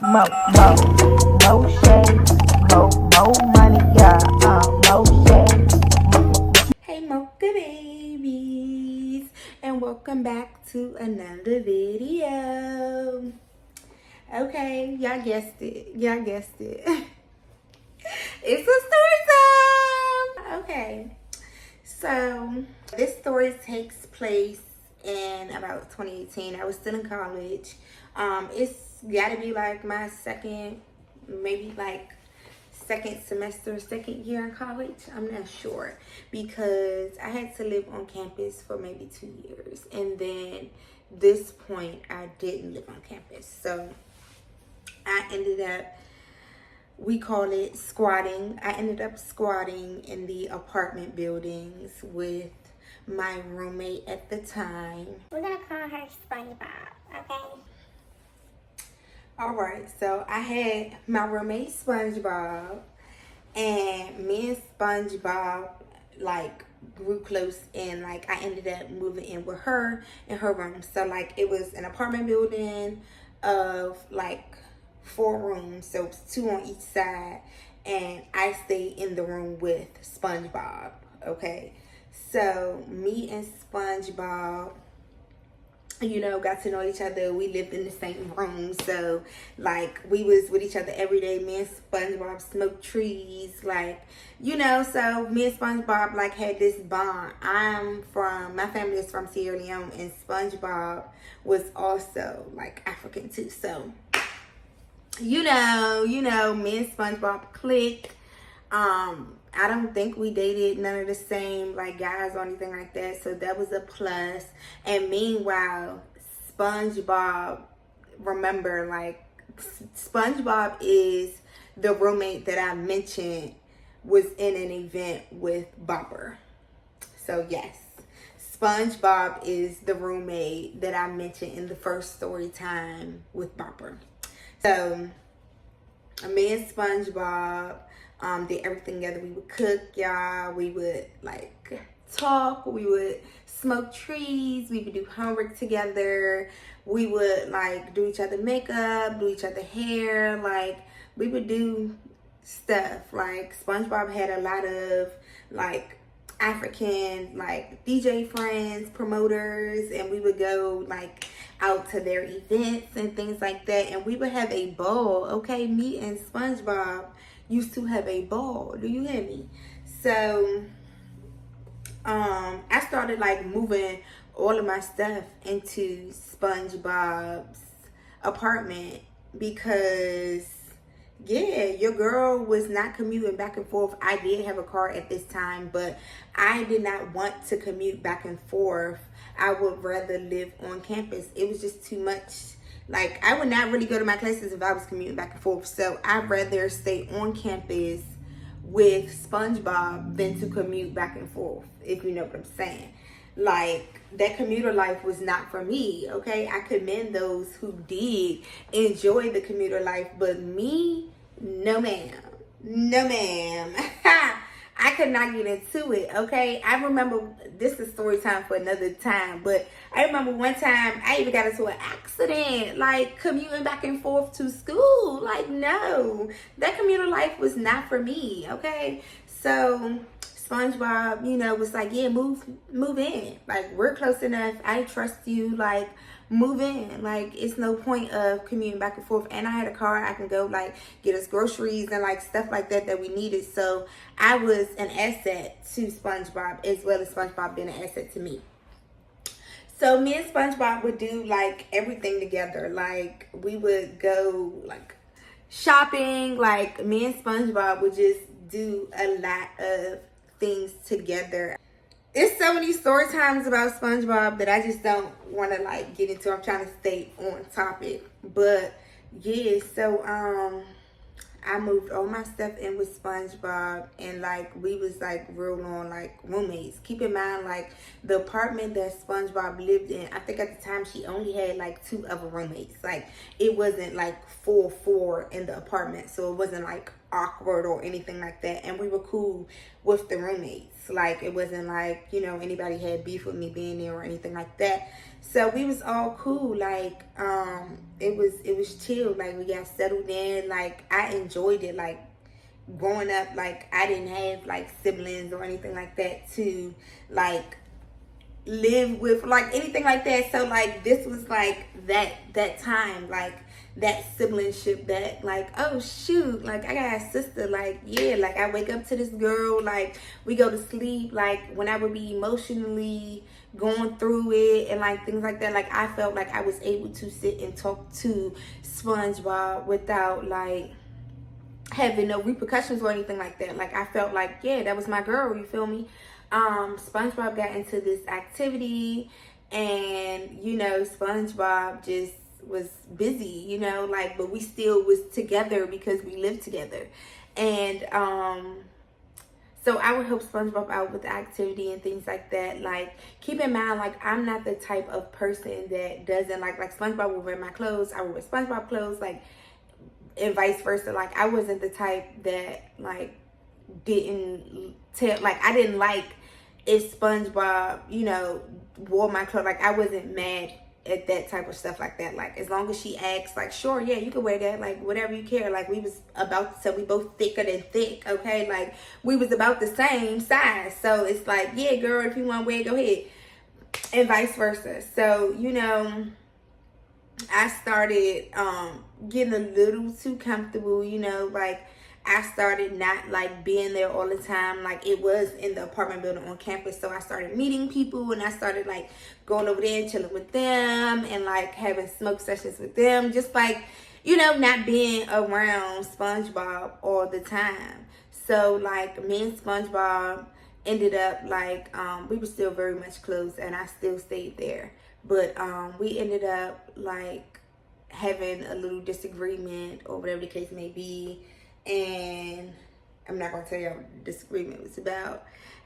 Mo shades, mo money, yeah, mo shades. Hey mocha babies, and welcome back to another video. Okay, y'all guessed it. It's a story time. Okay, so this story takes place in about 2018. I was still in college. It's gotta be like my second semester, second year in college. I'm not sure, because I had to live on campus for maybe 2 years, and then this point I didn't live on campus. So I ended up, we call it squatting. I ended up squatting in the apartment buildings with my roommate at the time. We're gonna call her SpongeBob, okay? All right, so I had my roommate SpongeBob, and me and SpongeBob like grew close, and like I ended up moving in with her in her room. So like it was an apartment building of like 4 rooms, so it's 2 on each side, and I stayed in the room with SpongeBob. Okay, so me and SpongeBob, you know, got to know each other. We lived in the same room, so like we was with each other every day. Me and SpongeBob smoked trees, like, you know. So me and SpongeBob like had this bond. My family is from Sierra Leone, and SpongeBob was also like African too. So you know, me and SpongeBob clicked. I don't think we dated none of the same like guys or anything like that, so that was a plus. And meanwhile, SpongeBob, remember, like SpongeBob is the roommate that I mentioned was in an event with Bopper. So yes, SpongeBob is the roommate that I mentioned in the first story time with Bopper. So me and SpongeBob did everything together. We would cook, y'all. We would like talk. We would smoke trees. We would do homework together. We would like do each other makeup, do each other hair. Like we would do stuff. Like SpongeBob had a lot of like African like DJ friends, promoters, and we would go like out to their events and things like that, and we would have a ball. Okay, me and SpongeBob used to have a ball. Do you hear me? So I started like moving all of my stuff into SpongeBob's apartment, because yeah, your girl was not commuting back and forth. I did have a car at this time, but I did not want to commute back and forth. I would rather live on campus. It was just too much. Like, I would not really go to my classes if I was commuting back and forth. So I'd rather stay on campus with SpongeBob than to commute back and forth, if you know what I'm saying. Like, that commuter life was not for me, okay? I commend those who did enjoy the commuter life, but me, no ma'am. No ma'am. I could not get into it, okay? I remember, this is story time for another time, but I remember one time I even got into an accident, like commuting back and forth to school. Like, no, that commuter life was not for me, okay? So SpongeBob, you know, was like, yeah, move in. Like, we're close enough. I trust you. Like, move in. Like, it's no point of commuting back and forth. And I had a car. I can go like get us groceries and like stuff like that we needed. So I was an asset to SpongeBob, as well as SpongeBob being an asset to me. So me and SpongeBob would do like everything together. Like, we would go like shopping. Like, me and SpongeBob would just do a lot of things together. It's so many story times about SpongeBob that I just don't want to like get into. I'm trying to stay on topic. But yeah, so I moved all my stuff in with SpongeBob, and like we was like real on like roommates. Keep in mind, like the apartment that SpongeBob lived in, I think at the time she only had like 2 other roommates. Like, it wasn't like full 4 in the apartment, so it wasn't like awkward or anything like that. And we were cool with the roommates. Like, it wasn't like, you know, anybody had beef with me being there or anything like that. So we was all cool. Like, it was chill. Like, we got settled in. Like, I enjoyed it. Like, growing up, like, I didn't have like siblings or anything like that to like live with, like anything like that. So like, this was like that time, like that siblingship, that like, oh shoot, like I got a sister, like yeah, like I wake up to this girl, like we go to sleep, like when I would be emotionally going through it and like things like that, like I felt like I was able to sit and talk to SpongeBob without like having no repercussions or anything like that. Like I felt like, yeah, that was my girl, you feel me? SpongeBob got into this activity, and you know, SpongeBob just was busy, you know, like, but we still was together because we lived together. And so I would help SpongeBob out with the activity and things like that. Like, keep in mind, like, I'm not the type of person that doesn't like SpongeBob will wear my clothes, I would wear SpongeBob clothes, like, and vice versa. Like, I wasn't the type that like didn't tell, like I didn't like if SpongeBob, you know, wore my clothes. Like I wasn't mad at that type of stuff like that. Like as long as she asked, like sure, yeah, you can wear that, like whatever you care. Like we was about to, so we both thicker than thick, okay? Like we was about the same size, so it's like, yeah girl, if you want to wear it, go ahead, and vice versa. So you know, I started getting a little too comfortable, you know, like I started not like being there all the time. Like it was in the apartment building on campus, so I started meeting people, and I started like going over there and chilling with them and like having smoke sessions with them, just like, you know, not being around SpongeBob all the time. So like me and SpongeBob ended up like we were still very much close, and I still stayed there, but we ended up like having a little disagreement or whatever the case may be. And I'm not gonna tell you what the disagreement was about.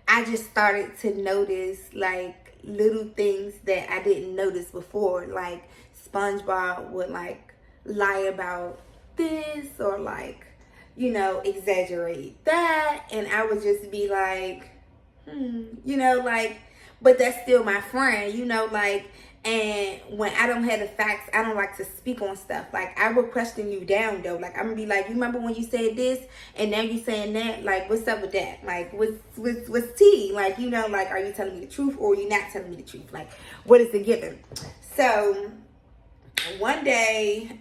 I just started to notice like little things that I didn't notice before. Like SpongeBob would like lie about this, or like, you know, exaggerate that, and I would just be like, you know, like, but that's still my friend, you know, like. And when I don't have the facts, I don't like to speak on stuff. Like, I will question you down, though. Like, I'm going to be like, you remember when you said this, and now you saying that? Like, what's up with that? Like, what's tea? Like, you know, like, are you telling me the truth, or are you not telling me the truth? Like, what is the given? So, one day,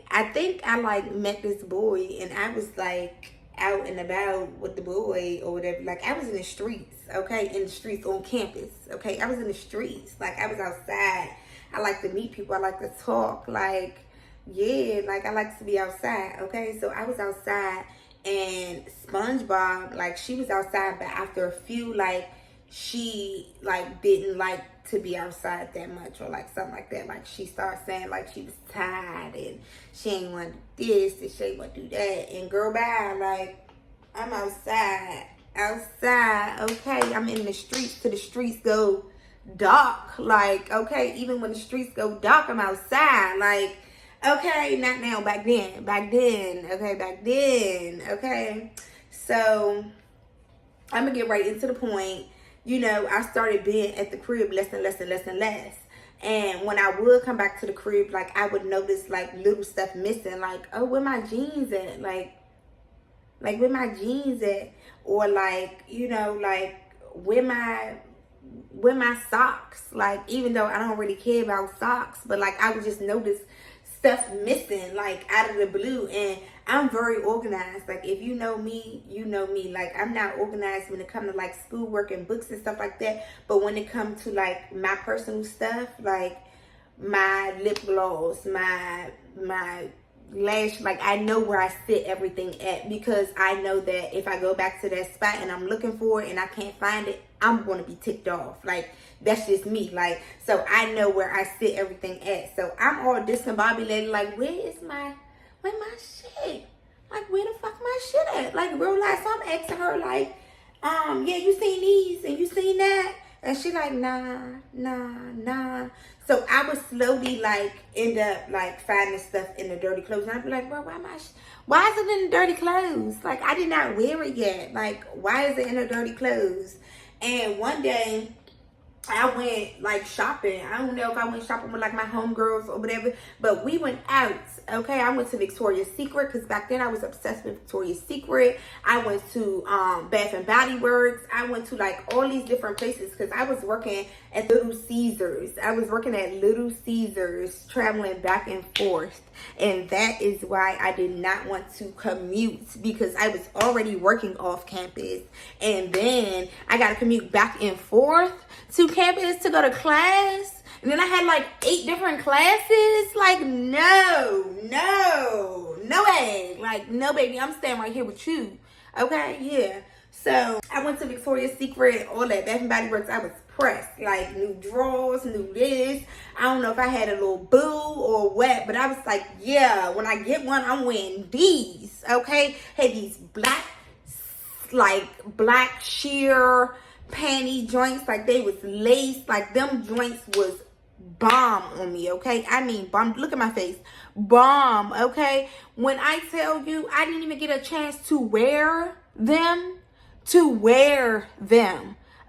I think I, like, met this boy, and I was, like, out and about with the boy or whatever. Like I was in the streets, okay, in the streets on campus, okay. I was in the streets, like I was outside. I like to meet people, I like to talk, like yeah, like I like to be outside, okay. So I was outside, and SpongeBob, like she was outside, but after a few, like she like didn't like to be outside that much, or like something like that. Like she started saying like she was tired, and she ain't want to do this and she ain't want to do that. And girl, bye, like I'm outside, okay. I'm in the streets till the streets go dark, like okay. Even when the streets go dark, I'm outside, like okay. Not now, back then, okay. So I'm gonna get right into the point. You know, I started being at the crib less and less. And when I would come back to the crib, like, I would notice, like, little stuff missing. Like, oh, where my jeans at? Like where my jeans at? Or, like, you know, like, where my socks? Like, even though I don't really care about socks, but, like, I would just notice stuff missing, like, out of the blue. And I'm very organized. Like, if you know me, you know me. Like, I'm not organized when it comes to, like, schoolwork and books and stuff like that. But when it comes to, like, my personal stuff, like, my lip gloss, my lash, like, I know where I sit everything at. Because I know that if I go back to that spot and I'm looking for it and I can't find it, I'm going to be ticked off. Like, that's just me. Like, so I know where I sit everything at. So I'm all discombobulated, like, where my shit? Like, where the fuck my shit at? Like, real life. So I'm asking her, like, yeah, you seen these and you seen that? And she like, nah. So I would slowly, like, end up, like, finding stuff in the dirty clothes. And I'd be like, bro, why is it in the dirty clothes? Like, I did not wear it yet. Like, why is it in the dirty clothes? And one day, I went like shopping. I don't know if I went shopping with like my homegirls or whatever, but we went out. Okay, I went to Victoria's Secret because back then I was obsessed with Victoria's Secret. I went to Bath and Body Works. I went to like all these different places because I was working at Little Caesars. I was working at Little Caesars, traveling back and forth, and that is why I did not want to commute, because I was already working off campus, and then I got to commute back and forth to campus to go to class. And then I had like 8 different classes. Like, no way. Like, no, baby, I'm staying right here with you. Okay, yeah. So I went to Victoria's Secret, all that, Bath and Body Works. I was pressed. Like, new drawers, new this. I don't know if I had a little boo or what, but I was like, yeah, when I get one, I'm wearing these. Okay, had these black sheer panty joints, like they was laced, like them joints was bomb on me. Okay, I mean bomb. Look at my face, bomb. Okay, when I tell you I didn't even get a chance to wear them,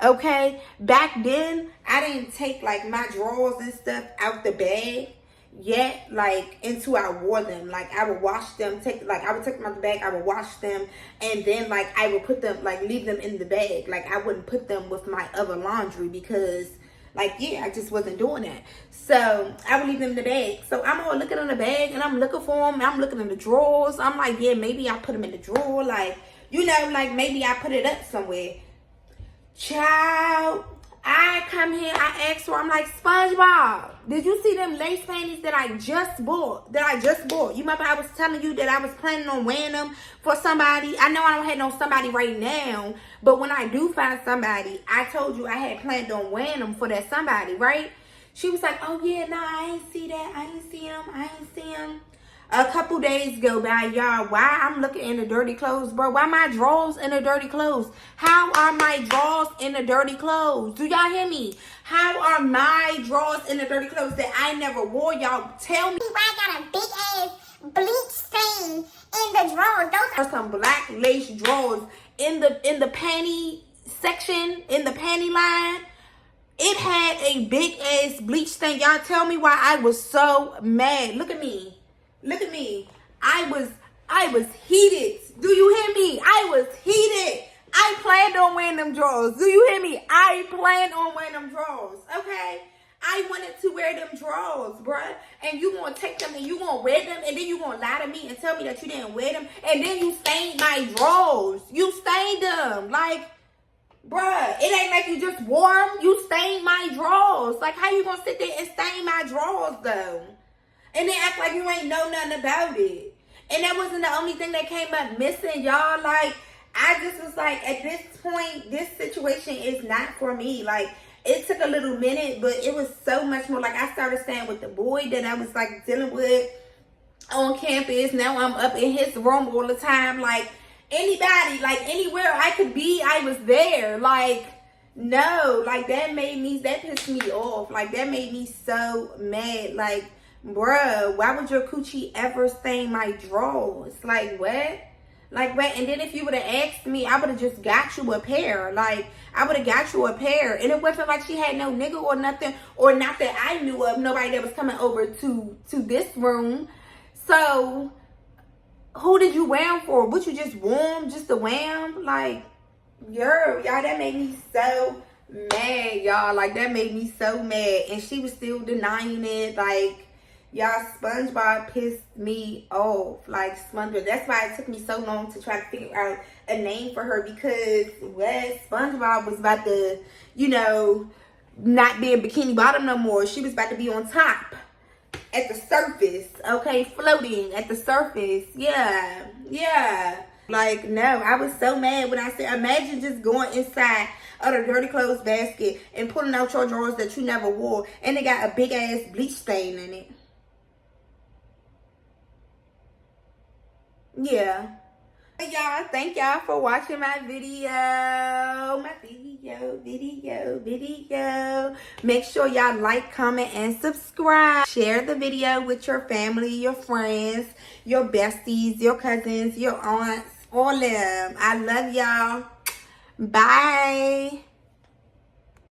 okay, back then I didn't take like my drawers and stuff out the bag yet, like until I wore them. Like I would wash them, I would take them out the bag, I would wash them, and then like I would put them, like leave them in the bag. Like I wouldn't put them with my other laundry because like, yeah, I just wasn't doing that. So I would leave them in the bag. So I'm all looking in the bag and I'm looking for them. I'm looking in the drawers. I'm like, yeah, maybe I put them in the drawer. Like, you know, like maybe I put it up somewhere. Child, I come here, I ask her, I'm like, SpongeBob, did you see them lace panties that I just bought? You remember I was telling you that I was planning on wearing them for somebody? I know I don't have no somebody right now, but when I do find somebody, I told you I had planned on wearing them for that somebody, right? She was like, oh yeah, nah, I ain't see that. I ain't see them. A couple days go by, y'all. Why I'm looking in the dirty clothes, bro? Why my drawers in the dirty clothes? How are my drawers in the dirty clothes? Do y'all hear me? How are my drawers in the dirty clothes that I never wore? Y'all tell me. Why I got a big ass bleach stain in the drawers? Those are some black lace drawers in the panty section, in the panty line. It had a big ass bleach stain. Y'all tell me why I was so mad. Look at me. I was heated. Do you hear me? I was heated. I planned on wearing them drawers. Do you hear me? I planned on wearing them drawers. Okay? I wanted to wear them drawers, bruh. And you gonna take them and you gonna wear them, and then you gonna lie to me and tell me that you didn't wear them, and then you stained my drawers. You stained them. Like, bruh, it ain't like you just wore them. You stained my drawers. Like, how you gonna sit there and stain my drawers, though? And then act like you ain't know nothing about it. And that wasn't the only thing that came up missing, y'all. Like, I just was like, at this point, this situation is not for me. Like, it took a little minute, but it was so much more. Like, I started staying with the boy that I was, like, dealing with on campus. Now I'm up in his room all the time. Like, anybody, like, anywhere I could be, I was there. Like, no. Like, that pissed me off. Like, that made me so mad. Like, bruh, why would your coochie ever stain my drawers? Like, what? Like, what? And then if you would have asked me, I would have just got you a pair. Like, I would have got you a pair. And it wasn't like she had no nigga or nothing, or not that I knew of, nobody that was coming over to this room. So, who did you wear them for? Would you just warm just to wham? Like, y'all, that made me so mad, y'all. Like, that made me so mad. And she was still denying it. Like, y'all, SpongeBob pissed me off. Like, SpongeBob. That's why it took me so long to try to figure out a name for her, because SpongeBob was about to, you know, not be a bikini bottom no more. She was about to be on top at the surface, okay, floating at the surface. Yeah. Like, no, I was so mad when I said, imagine just going inside of the dirty clothes basket and pulling out your drawers that you never wore, and they got a big ass bleach stain in it. Yeah. Y'all, thank y'all for watching my video. Make sure y'all like, comment, and subscribe. Share the video with your family, your friends, your besties, your cousins, your aunts, all of them. I love y'all. Bye.